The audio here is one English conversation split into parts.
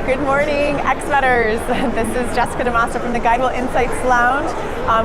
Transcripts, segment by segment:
Good morning, X-Metters. This is Jessica DeMassa from the GuideWell Insights Lounge.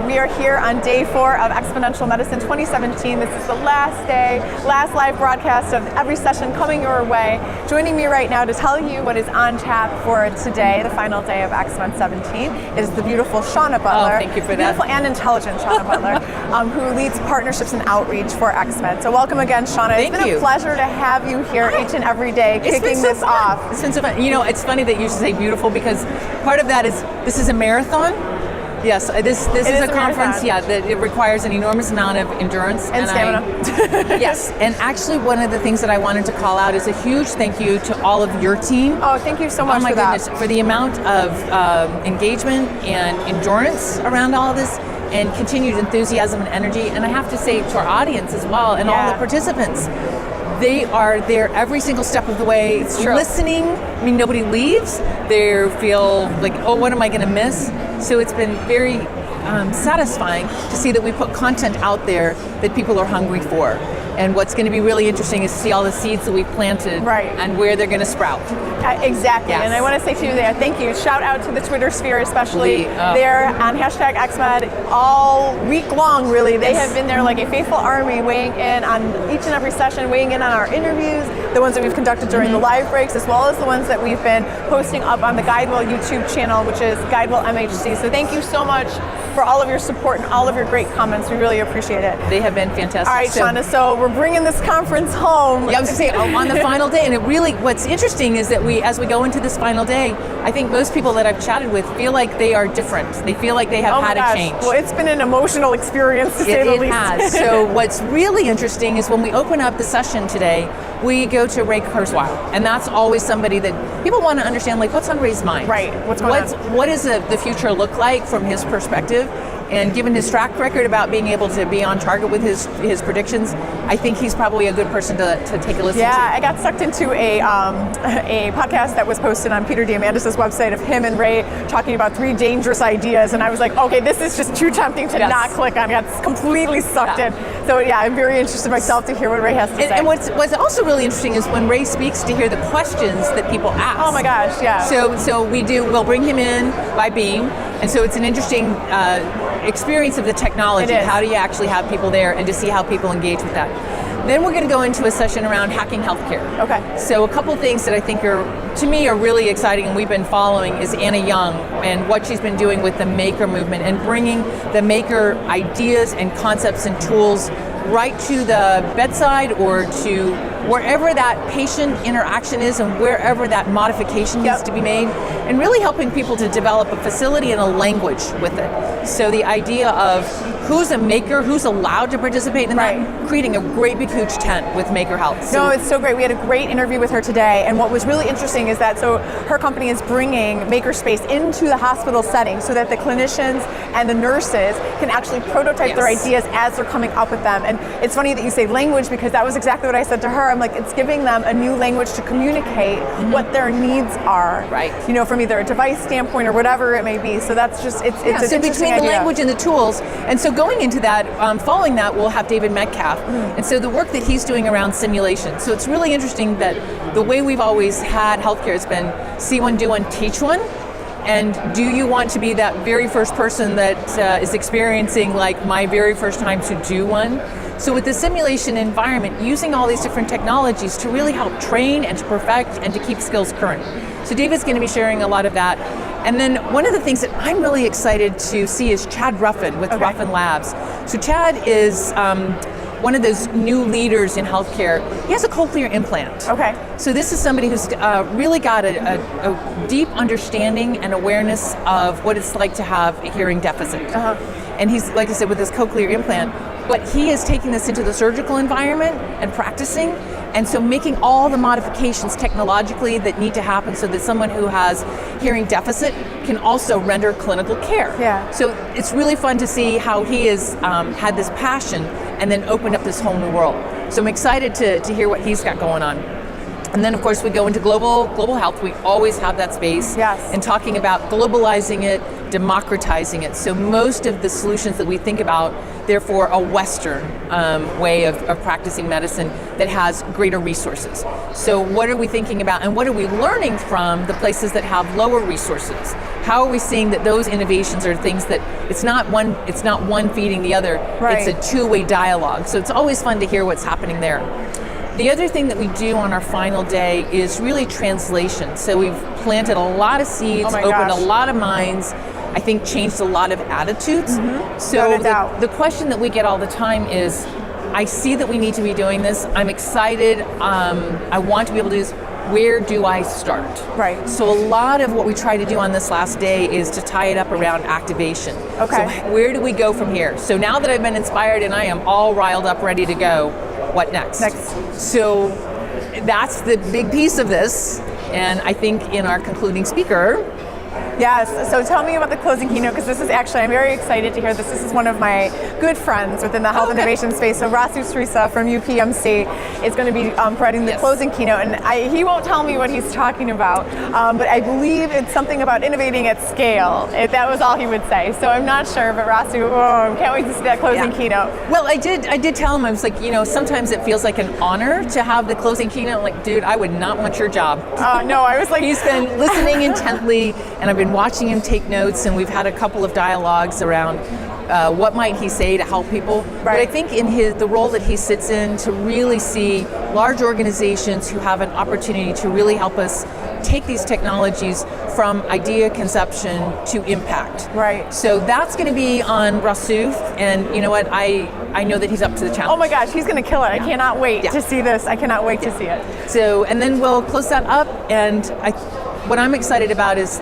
We are here on day 4 of Exponential Medicine 2017. This is the last day, last live broadcast of every session coming your way. Joining me right now to tell you what is on tap for today, the final day of X-Men 17, is the beautiful Shawna Butler. Oh, thank you for that. Beautiful and intelligent Shawna Butler, who leads partnerships and outreach for X-Men. So welcome again, Shawna. Thank It's been a pleasure to have you here each and every day, kicking this off. It's been so fun. You know, it's funny that you should say beautiful because part of that is this is a marathon. Yes, this is a conference. Yeah, that it requires an enormous amount of endurance and stamina. Yes, and actually, one of the things that I wanted to call out is a huge thank you to all of your team. Oh, thank you so much for that. For the amount of engagement and endurance around all of this, and continued enthusiasm and energy. And I have to say to our audience as well, and all the participants, they are there every single step of the way, listening. I mean, nobody leaves. They feel like, oh, what am I going to miss? So it's been very satisfying to see that we put content out there that people are hungry for. And what's going to be really interesting is to see all the seeds that we've planted and where they're going to sprout. Exactly, and I want to say to you there, thank you. Shout out to the Twitter sphere, especially. They're on hashtag XMed all week long, really. They have been there like a faithful army, weighing in on each and every session, weighing in on our interviews, the ones that we've conducted during the live breaks, as well as the ones that we've been posting up on the GuideWell YouTube channel, which is GuideWell MHC. So thank you so much for all of your support and all of your great comments. We really appreciate it. They have been fantastic. All right, Shawna, so we're bringing this conference home. Yeah, I was going to say, on the final day, and it really, what's interesting is that as we go into this final day, I think most people that I've chatted with feel like they are different. They feel like they have had a change. Well, it's been an emotional experience, to say the least. It has. So what's really interesting is when we open up the session today, we go to Ray Kurzweil, and that's always somebody that people want to understand, like, what's on Ray's mind? Right, what's going on? What does the future look like from his perspective? And given his track record about being able to be on target with his predictions, I think he's probably a good person to take a listen to. Yeah, I got sucked into a podcast that was posted on Peter Diamandis' website of him and Ray talking about 3 dangerous ideas, and I was like, okay, this is just too tempting to not click on. I got completely sucked in. So yeah, I'm very interested myself to hear what Ray has to say. And what's also really interesting is when Ray speaks, to hear the questions that people ask. Oh my gosh, yeah. So we'll bring him in by Beam, and so it's an interesting experience of the technology. How do you actually have people there, and to see how people engage with that. Then we're going to go into a session around hacking healthcare. Okay. So a couple of things that I think to me are really exciting and we've been following is Anna Young and what she's been doing with the maker movement and bringing the maker ideas and concepts and tools right to the bedside or to wherever that patient interaction is and wherever that modification needs to be made, and really helping people to develop a facility and a language with it. So the idea of who's a maker, who's allowed to participate in that, creating a great big huge tent with Maker Health. So no, it's so great. We had a great interview with her today, and what was really interesting is that her company is bringing makerspace into the hospital setting so that the clinicians and the nurses can actually prototype their ideas as they're coming up with them. And it's funny that you say language, because that was exactly what I said to her. I'm like, it's giving them a new language to communicate what their needs are. Right. You know, from either a device standpoint or whatever it may be. So that's just, it's an interesting between idea. The language and the tools. And so going into that, following that, we'll have David Metcalf. And so the work that he's doing around simulation. So it's really interesting that the way we've always had healthcare has been see one, do one, teach one. And do you want to be that very first person that is experiencing like my very first time to do one? So with the simulation environment, using all these different technologies to really help train and to perfect and to keep skills current. So David's going to be sharing a lot of that. And then one of the things that I'm really excited to see is Chad Ruffin with Ruffin Labs. So Chad is one of those new leaders in healthcare. He has a cochlear implant. Okay. So this is somebody who's really got a deep understanding and awareness of what it's like to have a hearing deficit. And he's, like I said, with this cochlear implant, but he is taking this into the surgical environment and practicing, and so making all the modifications technologically that need to happen so that someone who has hearing deficit can also render clinical care. Yeah. So it's really fun to see how he has had this passion and then opened up this whole new world. So I'm excited to hear what he's got going on. And then, of course, we go into global health. We always have that space. Yes. And talking about globalizing it, democratizing it. So most of the solutions that we think about, therefore, a Western way of practicing medicine that has greater resources. So what are we thinking about, and what are we learning from the places that have lower resources? How are we seeing that those innovations are things that it's not one feeding the other. Right. It's a two-way dialogue. So it's always fun to hear what's happening there. The other thing that we do on our final day is really translation. So we've planted a lot of seeds, opened a lot of minds, I think changed a lot of attitudes. So the question that we get all the time is, I see that we need to be doing this. I'm excited. I want to be able to do this. Where do I start? Right. So a lot of what we try to do on this last day is to tie it up around activation. Okay. So where do we go from here? So now that I've been inspired and I am all riled up, ready to go, what next? So that's the big piece of this. And I think in our concluding speaker, yes, so tell me about the closing keynote, because this is actually, I'm very excited to hear this. This is one of my good friends within the health innovation space. So Rasu Teresa from UPMC is going to be providing the closing keynote, and he won't tell me what he's talking about, but I believe it's something about innovating at scale. That was all he would say. So I'm not sure, but Rasu, can't wait to see that closing keynote. Well, I did tell him, I was like, sometimes it feels like an honor to have the closing keynote. I'm like, dude, I would not want your job. No, I was like... He's been listening intently, and I've been watching him take notes, and we've had a couple of dialogues around what might he say to help people. Right. But I think in the role that he sits in, to really see large organizations who have an opportunity to really help us take these technologies from idea conception to impact. Right. So that's going to be on Rasu, and you know what? I know that he's up to the challenge. Oh my gosh, he's going to kill it. I cannot wait to see this. I cannot wait to see it. So, and then we'll close that up, and what I'm excited about is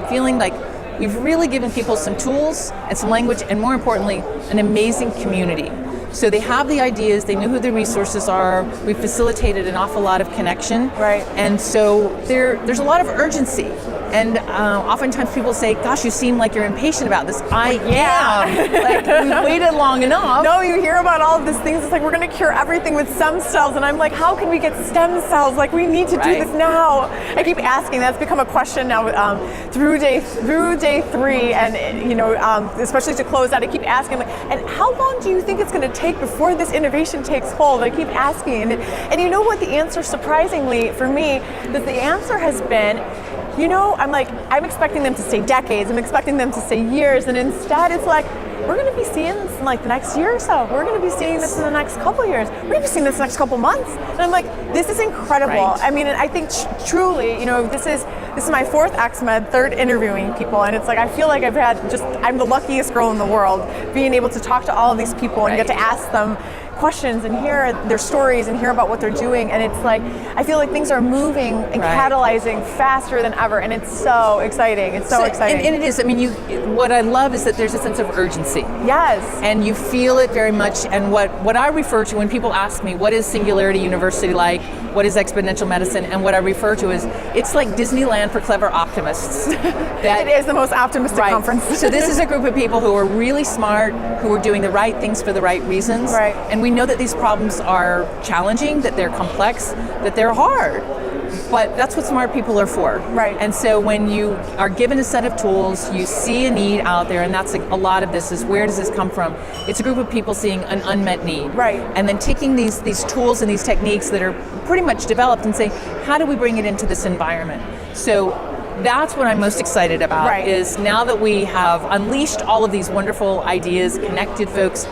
feeling like we've really given people some tools and some language, and more importantly, an amazing community. So they have the ideas, they know who the resources are, we've facilitated an awful lot of connection. Right. And so there's a lot of urgency. And oftentimes people say, gosh, you seem like you're impatient about this. I am. Like, we've waited long enough. No, you hear about all of these things. It's like, we're going to cure everything with stem cells. And I'm like, how can we get stem cells? Like, we need to do this now. I keep asking. That's become a question now through day 3. And, especially to close out, I keep asking, like, and how long do you think it's going to take before this innovation takes hold? I keep asking. And you know what? The answer, surprisingly, for me, that the answer has been, I'm expecting them to say decades, I'm expecting them to say years, and instead it's like, we're going to be seeing this in like the next year or so. We're going to be seeing this in the next couple of years. We're going to be seeing this in the next couple of months. And I'm like, this is incredible. Right. I mean, and I think truly, this is my 4th XMed, 3rd interviewing people, and it's like, I feel like I'm the luckiest girl in the world, being able to talk to all of these people and get to ask them questions and hear their stories and hear about what they're doing. And it's like, I feel like things are moving and catalyzing faster than ever, and it's so exciting. It's so exciting. And it is. I mean, what I love is that there's a sense of urgency. Yes. And you feel it very much. And what I refer to when people ask me, what is Singularity University like? What is exponential medicine? And what I refer to is, it's like Disneyland for clever optimists. It is the most optimistic conference. So this is a group of people who are really smart, who are doing the right things for the right reasons. Right. And we know that these problems are challenging, that they're complex, that they're hard. But that's what smart people are for. Right. And so when you are given a set of tools, you see a need out there, and that's a lot of this is, where does this come from? It's a group of people seeing an unmet need. Right. And then taking these tools and these techniques that are pretty much developed and say, how do we bring it into this environment? So that's what I'm most excited about, is now that we have unleashed all of these wonderful ideas, connected folks,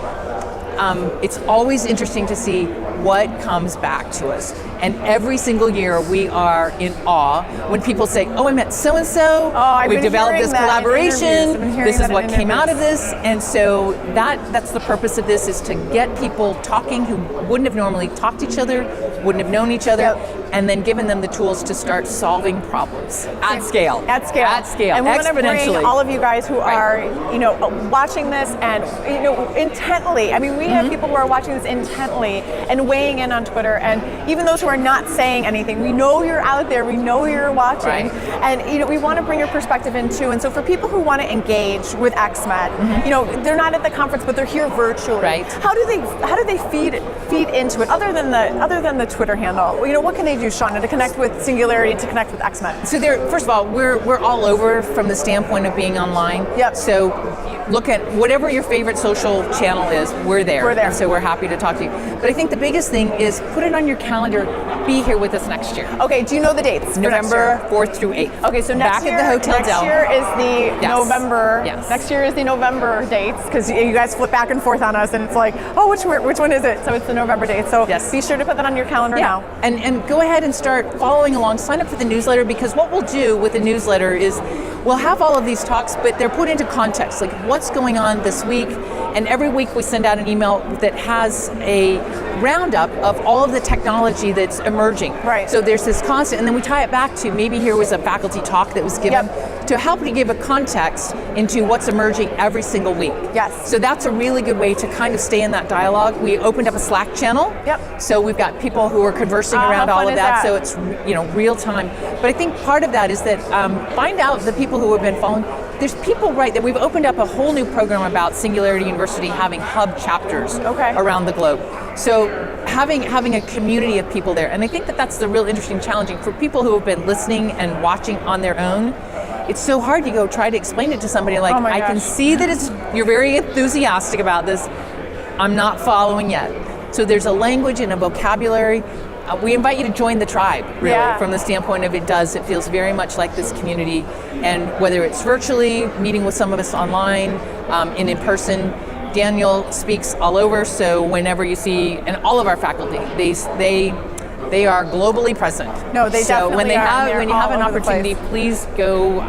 it's always interesting to see what comes back to us. And every single year we are in awe when people say, oh, I met so-and-so, we've developed this collaboration, this is what came out of this. And so that's the purpose of this, is to get people talking who wouldn't have normally talked to each other, wouldn't have known each other, and then given them the tools to start solving problems at scale. At scale. At scale. And we're going to bring all of you guys who are, watching this and, intently. I mean, we have people who are watching this intently and weighing in on Twitter, and even those who are not saying anything, we know you're out there, we know you're watching, and we want to bring your perspective in too. And so for people who want to engage with XMed, they're not at the conference, but they're here virtually. Right. How do they feed into it, other than the Twitter handle? What can they do, Shawna, to connect with Singularity, to connect with XMed? So first of all, we're all over from the standpoint of being online. Yep. So look at whatever your favorite social channel is, we're there. We're there. And so we're happy to talk to you. But I think the biggest thing is put it on your calendar, be here with us next year. Okay, do you know the dates? November 4th through 8th. Okay, so next Back year, at the Hotel next Del. year is the Yes. November. Yes. Next year is the November dates, because you guys flip back and forth on us, and it's like, oh, which one is it? So it's the November date. So Yes. be sure to put that on your calendar now. And go ahead and start following along. Sign up for the newsletter, because what we'll do with the newsletter is we'll have all of these talks, but they're put into context, like what's going on this week. And every week we send out an email that has a roundup of all of the technology that's emerging. Right. So there's this constant, and then we tie it back to maybe here was a faculty talk that was given to help to give a context into what's emerging every single week. Yes. So that's a really good way to kind of stay in that dialogue. We opened up a Slack channel. Yep. So we've got people who are conversing How around fun all of is that. that? So it's real time. But I think part of that is that find out the people who have been following. There's people, right, that we've opened up a whole new program about Singularity University having hub chapters around the globe. So having a community of people there, and I think that that's the real interesting challenging for people who have been listening and watching on their own. It's so hard to go try to explain it to somebody like, Oh my I gosh. can see that you're very enthusiastic about this. I'm not following yet. So there's a language and a vocabulary. We invite you to join the tribe, really, from the standpoint of it feels very much like this community. And whether it's virtually, meeting with some of us online, in person, Daniel speaks all over, so whenever you see, and all of our faculty, they are globally present. No, they so when definitely are. when you have an opportunity, please go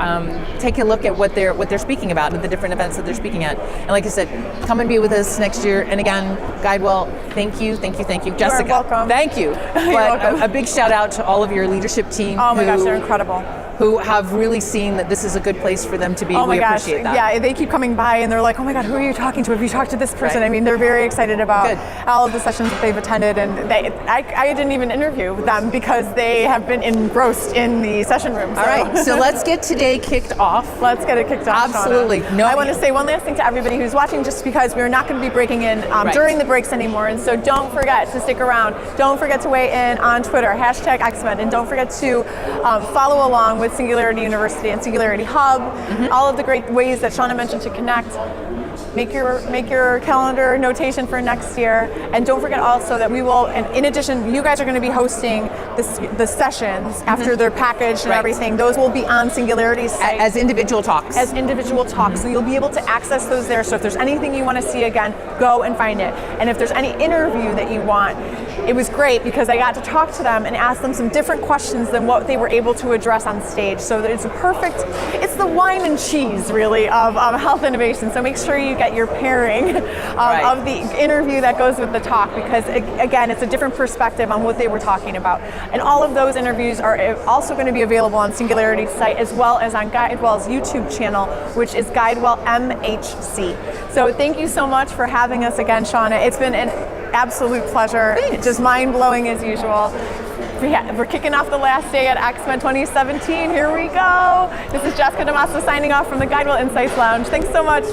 take a look at what they're speaking about and the different events that they're speaking at. And like I said, come and be with us next year. And again, GuideWell, thank you, Jessica. You're welcome. Thank you. You're welcome. A big shout out to all of your leadership team. Oh my gosh, they're incredible. Who have really seen that this is a good place for them to be. Oh my we gosh, appreciate that. yeah, they keep coming by and they're like, oh my God, who are you talking to? Have you talked to this person? Right. I mean, they're very excited about all of the sessions that they've attended, and I didn't even interview them because they have been engrossed in the session room. So. All right, so let's get today kicked off. Let's get it kicked off, Absolutely. Shawna. No, I want to say one last thing to everybody who's watching, just because we're not going to be breaking in during the breaks anymore, and so don't forget to stick around. Don't forget to weigh in on Twitter, #XMed, and don't forget to follow along with Singularity University and Singularity Hub, all of the great ways that Shawna mentioned to connect. Make your calendar notation for next year, and don't forget also that we will. And in addition, you guys are going to be hosting the sessions after they're packaged and everything. Those will be on Singularity's site as individual talks. So you'll be able to access those there. So if there's anything you want to see again, go and find it. And if there's any interview that you want, it was great because I got to talk to them and ask them some different questions than what they were able to address on stage. So it's it's the wine and cheese really of health innovation. So make sure you get your pairing of the interview that goes with the talk, because again, it's a different perspective on what they were talking about. And all of those interviews are also going to be available on Singularity's site, as well as on GuideWell's YouTube channel, which is GuideWell MHC. So thank you so much for having us again, Shawna. It's been an absolute pleasure. Thanks. Just mind-blowing as usual. We're kicking off the last day at XMed 2017. Here we go. This is Jessica DeMassa signing off from the GuideWell Insights Lounge. Thanks so much.